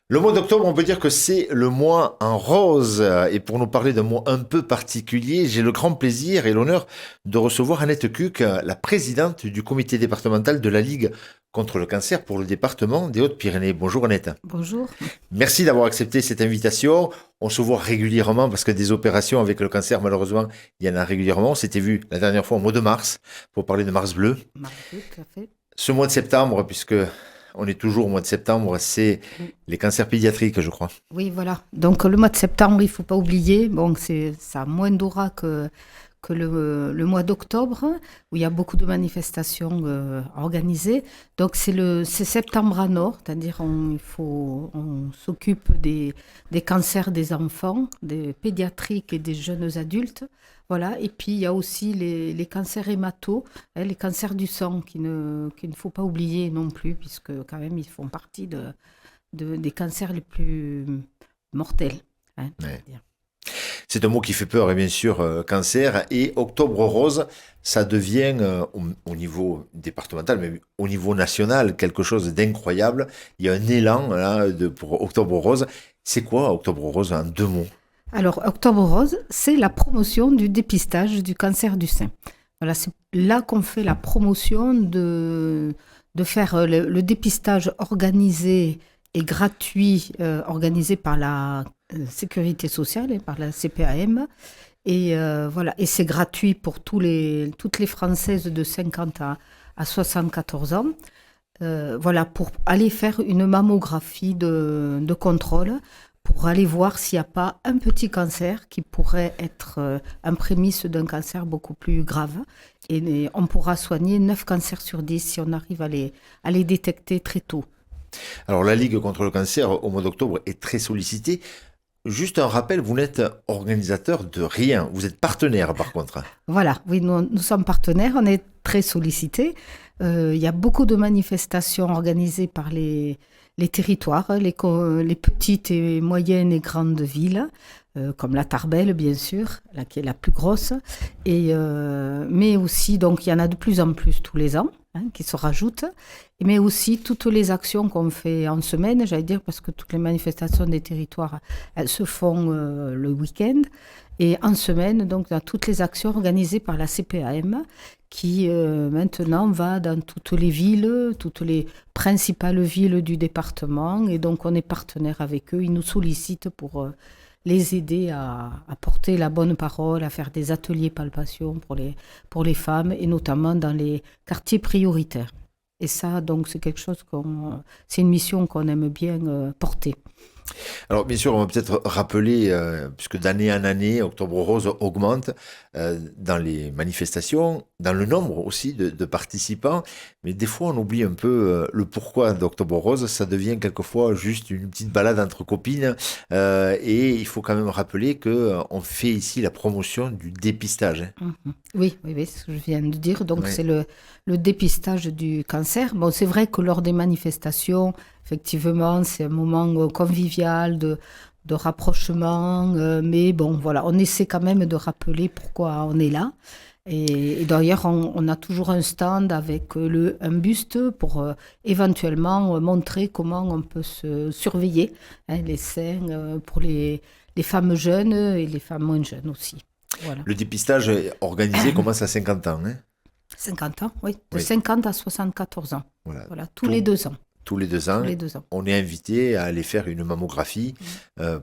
Le mois d'octobre, on peut dire que c'est le mois en rose. Et pour nous parler d'un mois un peu particulier, j'ai le grand plaisir et l'honneur de recevoir Annette Cuc, la présidente du comité départemental de la Ligue contre le cancer pour le département des Hautes-Pyrénées. Bonjour Annette. Bonjour. Merci d'avoir accepté cette invitation. On se voit régulièrement parce que des opérations avec le cancer, malheureusement, il y en a régulièrement. On s'était vu la dernière fois au mois de mars pour parler de Mars Bleu. Margot, tout à fait. Ce mois de septembre, puisque on est toujours au mois de septembre, c'est Oui, les cancers pédiatriques, je crois. oui, voilà. Donc le mois de septembre, il ne faut pas oublier, bon, ça a moins d'aura que le mois d'octobre, où il y a beaucoup de manifestations organisées. Donc c'est septembre à nord, c'est-à-dire on s'occupe des cancers des enfants, des pédiatriques et des jeunes adultes. Voilà. Et puis il y a aussi les cancers hémato, les cancers du sang qu'il ne faut pas oublier non plus, puisque quand même ils font partie des cancers les plus mortels, hein, on Ouais. va dire. C'est un mot qui fait peur, et bien sûr, cancer. Et Octobre Rose, ça devient, au niveau départemental, mais au niveau national, quelque chose d'incroyable. Il y a un élan là, pour Octobre Rose. C'est quoi Octobre Rose en deux mots? Alors, Octobre Rose, c'est la promotion du dépistage du cancer du sein. Voilà, c'est là qu'on fait la promotion de faire le dépistage organisé et gratuit, organisé par la Sécurité sociale et par la CPAM. Et voilà, et c'est gratuit pour toutes les Françaises de 50 à 74 ans. Voilà, pour aller faire une mammographie de contrôle, pour aller voir s'il n'y a pas un petit cancer qui pourrait être un prémisse d'un cancer beaucoup plus grave. Et on pourra soigner 9 cancers sur 10 si on arrive à les détecter très tôt. Alors, la Ligue contre le cancer, au mois d'octobre, est très sollicitée. Juste un rappel, vous n'êtes organisateur de rien. Vous êtes partenaire, par contre. Voilà, oui, nous sommes partenaires, on est très sollicités. Il y a beaucoup de manifestations organisées par les territoires, les petites et moyennes et grandes villes, comme la Tarbelle, bien sûr, là, qui est la plus grosse. Mais aussi, donc, il y en a de plus en plus tous les ans, hein, qui se rajoutent. Mais aussi toutes les actions qu'on fait en semaine, j'allais dire, parce que toutes les manifestations des territoires, elles se font le week-end. Et en semaine, donc, dans toutes les actions organisées par la CPAM, qui maintenant va dans toutes les principales villes du département. Et donc, on est partenaire avec eux. Ils nous sollicitent pour les aider à porter la bonne parole, à faire des ateliers palpation pour les femmes, et notamment dans les quartiers prioritaires. Et ça, donc, c'est une mission qu'on aime bien porter. Alors, bien sûr, on va peut-être rappeler, puisque d'année en année, Octobre Rose augmente dans les manifestations, dans le nombre aussi de participants, mais des fois, on oublie un peu le pourquoi d'Octobre Rose. Ça devient quelquefois juste une petite balade entre copines, et il faut quand même rappeler que on fait ici la promotion du dépistage, hein. Mhm. Oui, oui, oui, c'est ce que je viens de dire. Donc, Ouais. c'est le dépistage du cancer. Bon, c'est vrai que lors des manifestations, effectivement, c'est un moment convivial de rapprochement. Mais bon, voilà, on essaie quand même de rappeler pourquoi on est là. Et d'ailleurs, on a toujours un stand avec un buste pour éventuellement montrer comment on peut se surveiller, hein, les seins pour les femmes jeunes et les femmes moins jeunes aussi. Voilà. Le dépistage organisé commence à 50 ans, hein. 50 ans, oui, de Oui, 50 à 74 ans. voilà. Voilà, tous les Tout, 2 ans. tous les deux Tous ans, les 2 ans. on est invité à aller faire une mammographie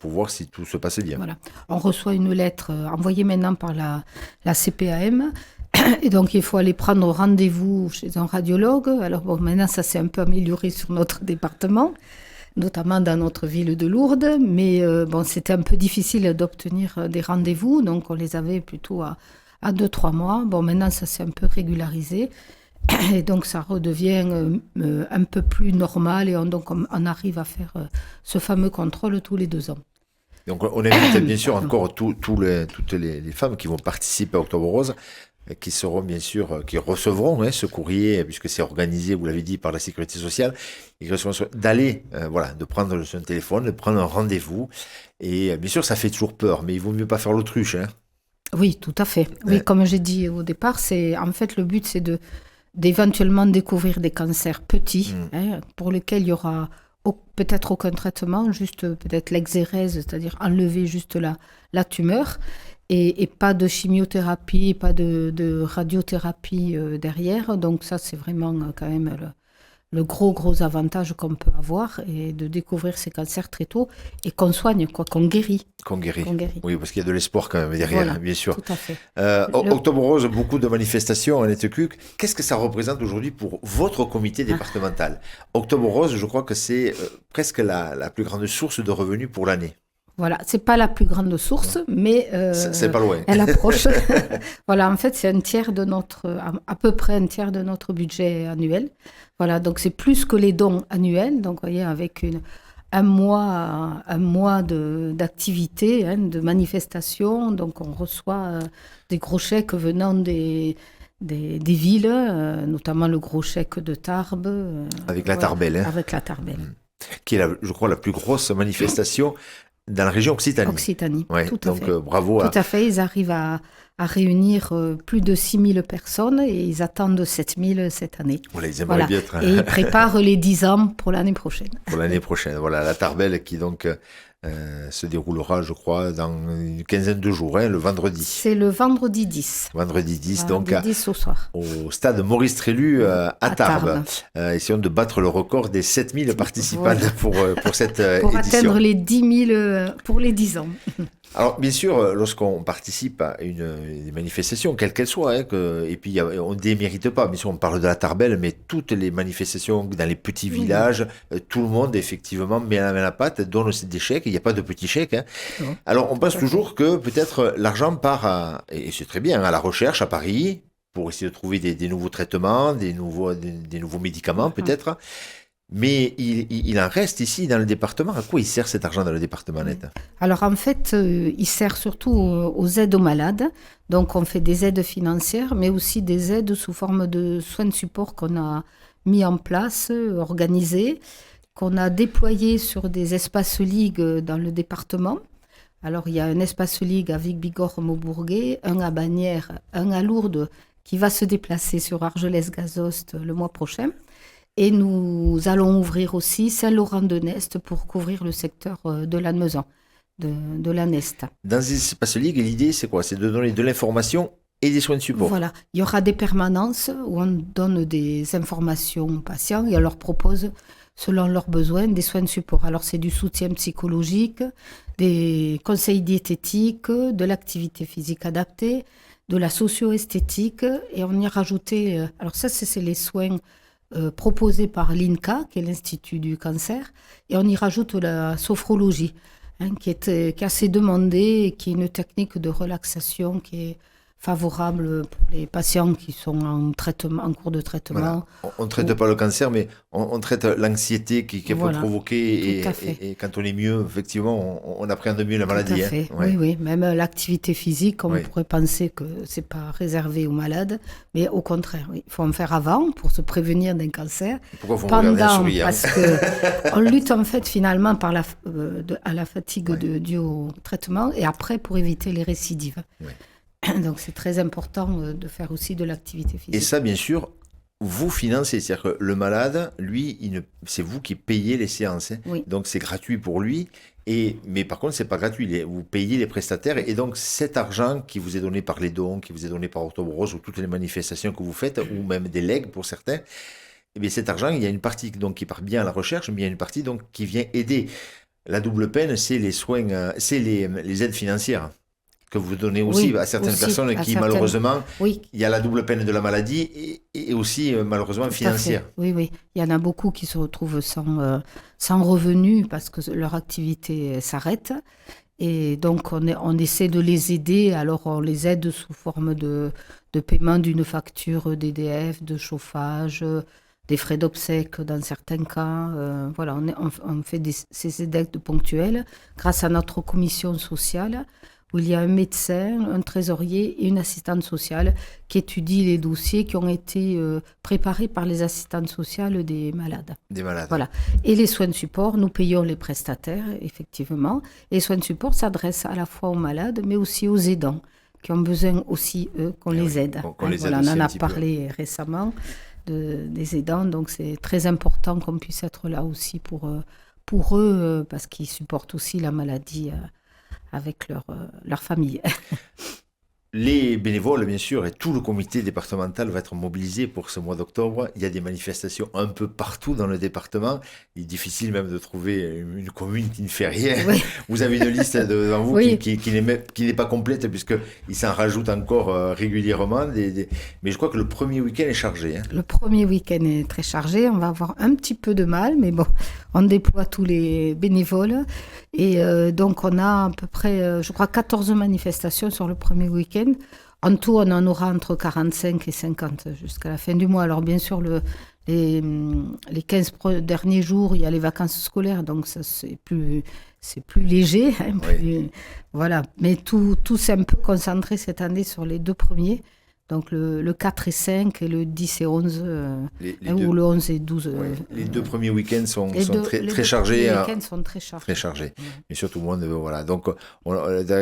pour voir si tout se passe bien. Voilà. On reçoit une lettre envoyée maintenant par la CPAM. Et donc, il faut aller prendre rendez-vous chez un radiologue. Alors, bon, maintenant, ça s'est un peu amélioré sur notre département, notamment dans notre ville de Lourdes. Mais bon, c'était un peu difficile d'obtenir des rendez-vous. Donc, on les avait plutôt à 2-3 mois. Bon, maintenant, ça s'est un peu régularisé. Et donc, ça redevient un peu plus normal. Et on arrive à faire ce fameux contrôle tous les 2 ans. Donc on invite bien sûr Pardon. encore toutes les femmes qui vont participer à Octobre Rose, qui seront bien sûr, qui recevront ce courrier, puisque c'est organisé, vous l'avez dit, par la Sécurité sociale, et qui recevront d'aller, voilà, de prendre son téléphone, de prendre un rendez-vous. Et bien sûr, ça fait toujours peur, mais il vaut mieux pas faire l'autruche, hein. Oui, tout à fait. Oui, Ouais. comme j'ai dit au départ, en fait le but, c'est d'éventuellement découvrir des cancers petits, Mm. hein, pour lesquels il y aura peut-être aucun traitement, juste peut-être l'exérèse, c'est-à-dire enlever juste la tumeur, et pas de chimiothérapie, pas de radiothérapie derrière. Donc ça, c'est vraiment quand même le gros avantage qu'on peut avoir, et de découvrir ces cancers très tôt et qu'on soigne, quoi, qu'on guérit. Qu'on guérit. Qu'on guérit. Oui, parce qu'il y a de l'espoir quand même derrière, Voilà, bien sûr. tout à fait. Octobre Rose, beaucoup de manifestations, Annette Cuc. Qu'est-ce que ça représente aujourd'hui pour votre comité départemental? Octobre Rose, je crois que c'est presque la plus grande source de revenus pour l'année. Voilà, c'est pas la plus grande source, mais C'est pas loin. elle approche. Voilà, en fait, c'est à peu près un tiers de notre budget annuel. Voilà, donc c'est plus que les dons annuels. Donc, vous voyez, avec un mois d'activité, de manifestation. Donc, on reçoit des gros chèques venant des villes, notamment le gros chèque de Tarbes. Avec la Tarbelle. Avec la Tarbelle. Qui est, je crois, la plus grosse manifestation dans la région Occitanie. Occitanie, ouais, tout à donc, fait. Bravo. Tout à fait, ils arrivent à réunir plus de 6000 personnes, et ils attendent 7000 cette année. Voilà, ils aimeraient bien être... Et ils préparent les 10 ans pour l'année prochaine. Pour l'année prochaine, voilà, la Tarbelle qui donc se déroulera, je crois, dans une quinzaine de jours, le vendredi. C'est le vendredi 10. Vendredi 10, vendredi donc 10 au soir. Au stade Maurice Trélu à Tarbes. Essayons de battre le record des 7000 participants pour cette pour édition. Atteindre les 10 000 pour les 10 ans. Alors, bien sûr, lorsqu'on participe à une manifestation, quelle qu'elle soit, et puis on ne démérite pas, bien sûr, on parle de la Tarbelle, mais toutes les manifestations dans les petits villages, tout le monde, effectivement, met la main à la pâte, donne des chèques, il n'y a pas de petits chèques. Alors, on pense toujours que peut-être l'argent part, et c'est très bien, à la recherche à Paris, pour essayer de trouver des nouveaux traitements, des nouveaux médicaments, peut-être. Mais il en reste ici dans le département. À quoi il sert cet argent dans le département, Annette? Alors en fait, il sert surtout aux aides aux malades. Donc on fait des aides financières, mais aussi des aides sous forme de soins de support qu'on a mis en place, organisés, qu'on a déployés sur des espaces ligues dans le département. Alors il y a un espace ligue à Vic-Bigorre-Maubourguet, un à Bagnères, un à Lourdes, qui va se déplacer sur Argelès-Gazost le mois prochain. Et nous allons ouvrir aussi Saint-Laurent-de-Nest pour couvrir le secteur de Lannemezan, de la Nest. Dans ces espaces ligues, l'idée, c'est quoi? C'est de donner de l'information et des soins de support. Voilà. Il y aura des permanences où on donne des informations aux patients et on leur propose, selon leurs besoins, des soins de support. Alors, c'est du soutien psychologique, des conseils diététiques, de l'activité physique adaptée, de la socio-esthétique, et on y a rajouté... alors ça, c'est les soins... proposé par l'INCA, qui est l'Institut du cancer, et on y rajoute la sophrologie, qui est assez demandée, et qui est une technique de relaxation qui est favorable pour les patients qui sont en cours de traitement. Voilà. On ne traite pas le cancer, mais on traite l'anxiété qui peut provoquer, et quand on est mieux, effectivement, on appréhende mieux la maladie. Tout à fait. Oui. Même l'activité physique, on pourrait penser que ce n'est pas réservé aux malades, mais au contraire, il faut en faire avant pour se prévenir d'un cancer. Pourquoi vous me regardez un sourire? Parce qu'on lutte en fait finalement à la fatigue due au traitement, et après pour éviter les récidives. Oui. Donc c'est très important de faire aussi de l'activité physique. Et ça, bien sûr, vous financez, c'est-à-dire que le malade, lui, c'est vous qui payez les séances. Oui. Donc c'est gratuit pour lui, mais par contre, c'est pas gratuit. Vous payez les prestataires, et donc cet argent qui vous est donné par les dons, qui vous est donné par Octobre Rose, ou toutes les manifestations que vous faites, ou même des legs pour certains, et bien cet argent, il y a une partie donc, qui part bien à la recherche, mais il y a une partie donc, qui vient aider. La double peine, c'est les soins, c'est les aides financières que vous donnez aussi à certaines personnes qui, malheureusement, il y a la double peine de la maladie et aussi, malheureusement, financière. Oui. Il y en a beaucoup qui se retrouvent sans revenus parce que leur activité s'arrête. Et donc, on essaie de les aider. Alors, on les aide sous forme de paiement d'une facture d'EDF, de chauffage, des frais d'obsèques dans certains cas. Voilà, on fait ces aides ponctuelles grâce à notre commission sociale, où il y a un médecin, un trésorier et une assistante sociale qui étudient les dossiers qui ont été préparés par les assistantes sociales des malades. Voilà. Et les soins de support, nous payons les prestataires, effectivement. Et les soins de support s'adressent à la fois aux malades, mais aussi aux aidants, qui ont besoin aussi, eux, qu'on les aide. On les aide on en a aussi parlé récemment des aidants. Donc c'est très important qu'on puisse être là aussi pour eux, parce qu'ils supportent aussi la maladie avec leur famille. Les bénévoles, bien sûr, et tout le comité départemental va être mobilisé pour ce mois d'octobre. Il y a des manifestations un peu partout dans le département. Il est difficile même de trouver une commune qui ne fait rien. Oui. Vous avez une liste devant vous qui n'est pas complète, puisqu'il s'en rajoute encore régulièrement. Mais je crois que le premier week-end est chargé. Hein. Le premier week-end est très chargé. On va avoir un petit peu de mal, mais bon, on déploie tous les bénévoles. Et donc, on a à peu près, je crois, 14 manifestations sur le premier week-end. En tout, on en aura entre 45 et 50 jusqu'à la fin du mois. Alors, bien sûr, les 15 derniers jours, il y a les vacances scolaires, donc ça, c'est plus léger. Hein, voilà. Mais tout s'est un peu concentré cette année sur les 2 premiers. Donc le 4 et 5 et le 10 et 11, ou le 11 et 12. Les 2 premiers week-ends sont très chargés. Les week-ends sont très chargés. Très chargés. Mais surtout, tout le monde, voilà. Donc,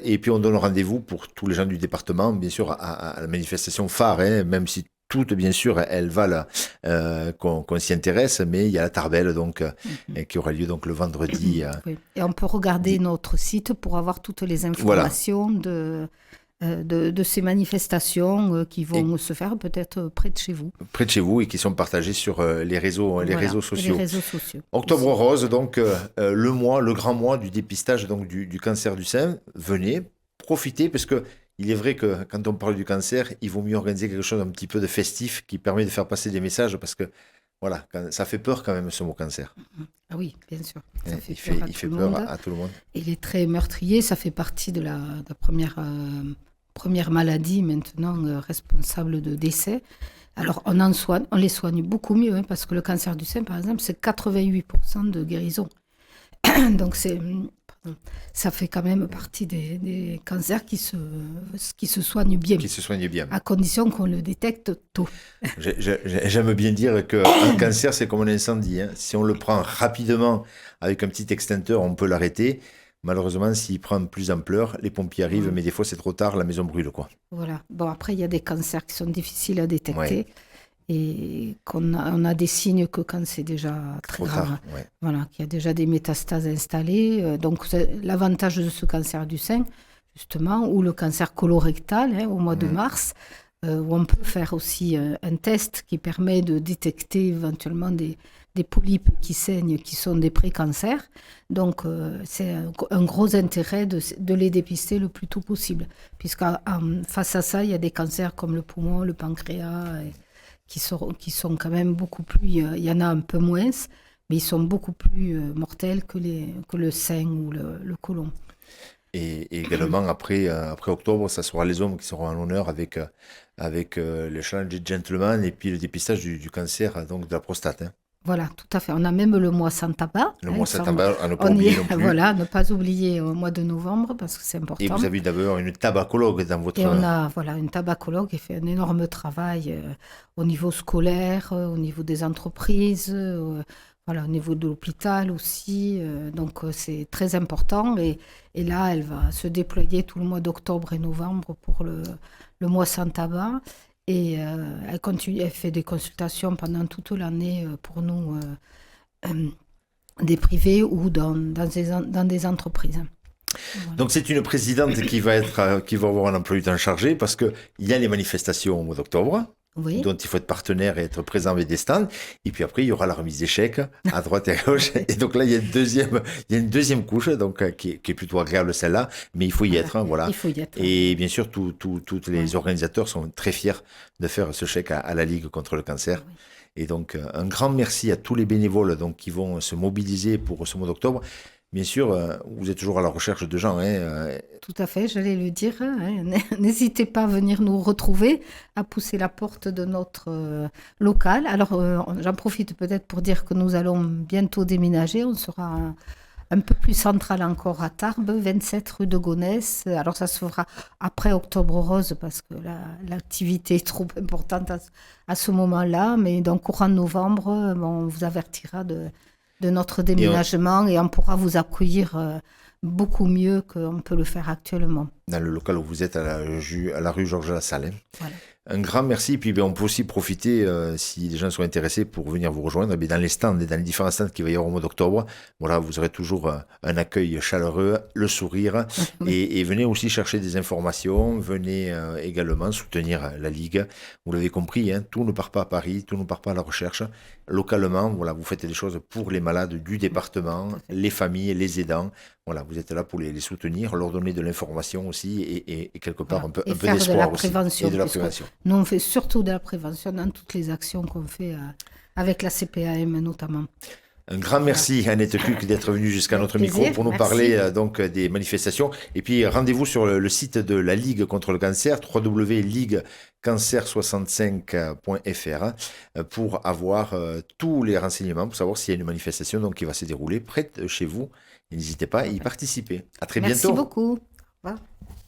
et puis, on donne rendez-vous pour tous les gens du département, bien sûr, à la manifestation phare, hein, même si toutes, bien sûr, elles valent qu'on s'y intéresse, mais il y a la Tarbelle, donc, qui aura lieu donc, le vendredi. Oui. Et on peut regarder notre site pour avoir toutes les informations de ces manifestations qui vont se faire peut-être près de chez vous. Près de chez vous et qui sont partagées sur les réseaux sociaux. Les réseaux sociaux. Octobre Rose, donc le grand mois du dépistage donc, du cancer du sein. Venez, profitez, parce que il est vrai que quand on parle du cancer, il vaut mieux organiser quelque chose un petit peu de festif qui permet de faire passer des messages, parce que voilà, ça fait peur quand même ce mot cancer. Ah oui, bien sûr. Il fait peur à tout le monde. Il est très meurtrier, ça fait partie de la première maladie maintenant responsable de décès. Alors on les soigne beaucoup mieux, hein, parce que le cancer du sein, par exemple, c'est 88% de guérison. Donc ça fait quand même partie des cancers qui se soignent bien. Qui se soignent bien. À condition qu'on le détecte tôt. J'aime bien dire qu'un cancer, c'est comme un incendie. Hein. Si on le prend rapidement avec un petit extincteur, on peut l'arrêter. Malheureusement, s'il prend plus d'ampleur, les pompiers arrivent, mais des fois, c'est trop tard, la maison brûle, quoi. Voilà. Bon, après, il y a des cancers qui sont difficiles à détecter et on a des signes que quand c'est déjà très grave. Voilà, qu'il y a déjà des métastases installées. Donc, l'avantage de ce cancer du sein, justement, ou le cancer colorectal, au mois de mars, où on peut faire aussi un test qui permet de détecter éventuellement des polypes qui saignent, qui sont des pré-cancers. Donc, c'est un gros intérêt de les dépister le plus tôt possible. Puisque face à ça, il y a des cancers comme le poumon, le pancréas, qui sont quand même beaucoup plus... Il y en a un peu moins, mais ils sont beaucoup plus mortels que le sein ou le côlon. Et également, après octobre, ça sera les hommes qui seront en l'honneur avec le challenge gentleman et puis le dépistage du cancer donc de la prostate. Hein. Voilà, tout à fait. On a même le mois sans tabac. Le mois sans tabac, à ne pas oublier non plus. Voilà, ne pas oublier au mois de novembre, parce que c'est important. Et vous avez d'abord une tabacologue dans votre... Et on a une tabacologue qui fait un énorme travail au niveau scolaire, au niveau des entreprises, au niveau de l'hôpital aussi. Donc, c'est très important. Et là, elle va se déployer tout le mois d'octobre et novembre pour le mois sans tabac. Et elle fait des consultations pendant toute l'année pour nous, des privés ou dans des entreprises. Voilà. Donc c'est une présidente qui va avoir un emploi du temps chargé, parce qu'il y a les manifestations au mois d'octobre. Oui. Dont il faut être partenaire et être présent avec des stands. Et puis après, il y aura la remise des chèques à droite et à gauche. Et donc là, il y a une deuxième couche, donc, qui est plutôt agréable, celle-là. Mais il faut y être. Voilà. Il faut y être. Et bien sûr, tous les organisateurs sont très fiers de faire ce chèque à la Ligue contre le cancer. Oui. Et donc, un grand merci à tous les bénévoles donc, qui vont se mobiliser pour ce mois d'octobre. Bien sûr, vous êtes toujours à la recherche de gens. Tout à fait, j'allais le dire. N'hésitez pas à venir nous retrouver, à pousser la porte de notre local. Alors, j'en profite peut-être pour dire que nous allons bientôt déménager. On sera un peu plus central encore à Tarbes, 27 rue de Gonesse. Alors, ça se fera après Octobre Rose, parce que l'activité est trop importante à ce moment-là. Mais dans courant novembre, on vous avertira de notre déménagement et on pourra vous accueillir beaucoup mieux qu'on peut le faire actuellement. Dans le local où vous êtes, à la rue Georges Lassalle. Voilà. Un grand merci. Et puis on peut aussi profiter, si les gens sont intéressés, pour venir vous rejoindre, dans les stands et dans les différents stands qu'il va y avoir au mois d'octobre. Voilà, vous aurez toujours un accueil chaleureux, le sourire. Oui. Et venez aussi chercher des informations. Venez également soutenir la Ligue. Vous l'avez compris, hein, tout ne part pas à Paris, tout ne part pas à la recherche. Localement, voilà, vous faites des choses pour les malades du département, Tout à fait. les familles, les aidants. Voilà, vous êtes là pour les soutenir, leur donner de l'information aussi et quelque part Voilà. un Et peu faire de la d'espoir aussi. Et prévention, de la puisque prévention. nous, on fait surtout de la prévention dans toutes les actions qu'on fait avec la CPAM notamment. Un grand Voilà. merci Annette Cuc d'être venue jusqu'à Avec notre micro plaisir, pour nous merci. parler donc des manifestations. Et puis rendez-vous sur le site de la Ligue contre le cancer, www.liguecancer65.fr, pour avoir tous les renseignements, pour savoir s'il y a une manifestation donc, qui va se dérouler près de chez vous. Et n'hésitez pas à y participer. À très Merci bientôt. beaucoup. Au revoir.